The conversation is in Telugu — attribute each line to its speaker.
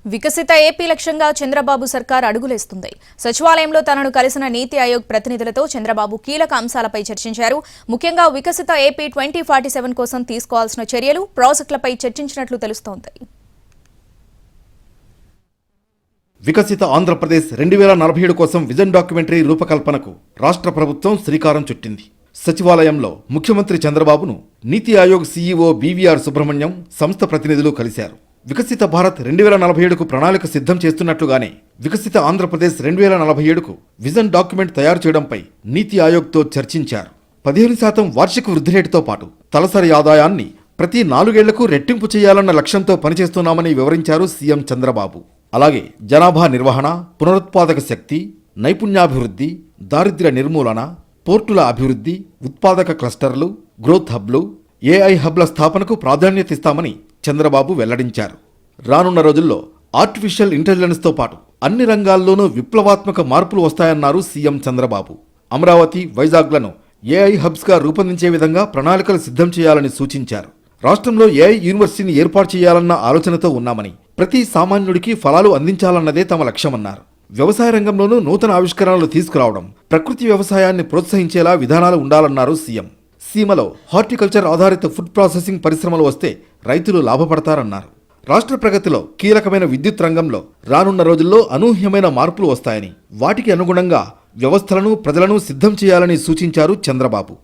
Speaker 1: వికసిత ఏపీ లక్ష్యంగా చంద్రబాబు సర్కార్ అడుగులేస్తుంది. సచివాలయంలో తనను కలిసిన నీతి ఆయోగ్ ప్రతినిధులతో చంద్రబాబు కీలక అంశాలపై చర్చించారు. ముఖ్యంగా వికసిత ఏపీ 2047 కోసం తీసుకోవాల్సిన చర్యలు, ప్రాజెక్టులపై చర్చించినట్లు తెలుస్తోంది.
Speaker 2: వికసిత ఆంధ్రప్రదేశ్ 2047 కోసం విజన్ డాక్యుమెంటరీ రూపకల్పనకు రాష్ట్ర ప్రభుత్వం శ్రీకారం చుట్టింది. సచివాలయంలో ముఖ్యమంత్రి చంద్రబాబును నీతి ఆయోగ్ సీఈఓ బీవీఆర్ సుబ్రహ్మణ్యం, సంస్థ ప్రతినిధులు కలిశారు. వికసిత భారత్ 2047కు ప్రణాళిక సిద్ధం చేస్తున్నట్లుగానే వికసిత ఆంధ్రప్రదేశ్ 2047కు విజన్ డాక్యుమెంట్ తయారు చేయడంపై నీతి ఆయోగ్తో చర్చించారు. 15% వార్షిక వృద్ధి రేటుతో పాటు తలసరి ఆదాయాన్ని ప్రతి 4 ఏళ్లకు రెట్టింపు చేయాలన్న లక్ష్యంతో పనిచేస్తున్నామని వివరించారు సీఎం చంద్రబాబు. అలాగే జనాభా నిర్వహణ, పునరుత్పాదక శక్తి, నైపుణ్యాభివృద్ధి, దారిద్ర్య నిర్మూలన, పోర్టుల అభివృద్ధి, ఉత్పాదక క్లస్టర్లు, గ్రోత్ హబ్లు, ఏఐ హబ్ల స్థాపనకు ప్రాధాన్యతిస్తామని చంద్రబాబు వెల్లడించారు. రానున్న రోజుల్లో ఆర్టిఫిషియల్ ఇంటెలిజెన్స్తో పాటు అన్ని రంగాల్లోనూ విప్లవాత్మక మార్పులు వస్తాయన్నారు సీఎం చంద్రబాబు. అమరావతి, వైజాగ్లను ఏఐ హబ్స్గా రూపొందించే విధంగా ప్రణాళికలు సిద్ధం చేయాలని సూచించారు. రాష్ట్రంలో ఏఐ యూనివర్సిటీని ఏర్పాటు చేయాలన్న ఆలోచనతో ఉన్నామని, ప్రతి సామాన్యుడికి ఫలాలు అందించాలన్నదే తమ లక్ష్యమన్నారు. వ్యవసాయ రంగంలోనూ నూతన ఆవిష్కరణలు తీసుకురావడం, ప్రకృతి వ్యవసాయాన్ని ప్రోత్సహించేలా విధానాలు ఉండాలన్నారు సీఎం. సీమలో హార్టికల్చర్ ఆధారిత ఫుడ్ ప్రాసెసింగ్ పరిశ్రమలు వస్తే రైతులు లాభపడతారన్నారు. రాష్ట్ర ప్రగతిలో కీలకమైన విద్యుత్ రంగంలో రానున్న రోజుల్లో అనూహ్యమైన మార్పులు వస్తాయని, వాటికి అనుగుణంగా వ్యవస్థలను, ప్రజలను సిద్ధం చేయాలని సూచించారు చంద్రబాబు.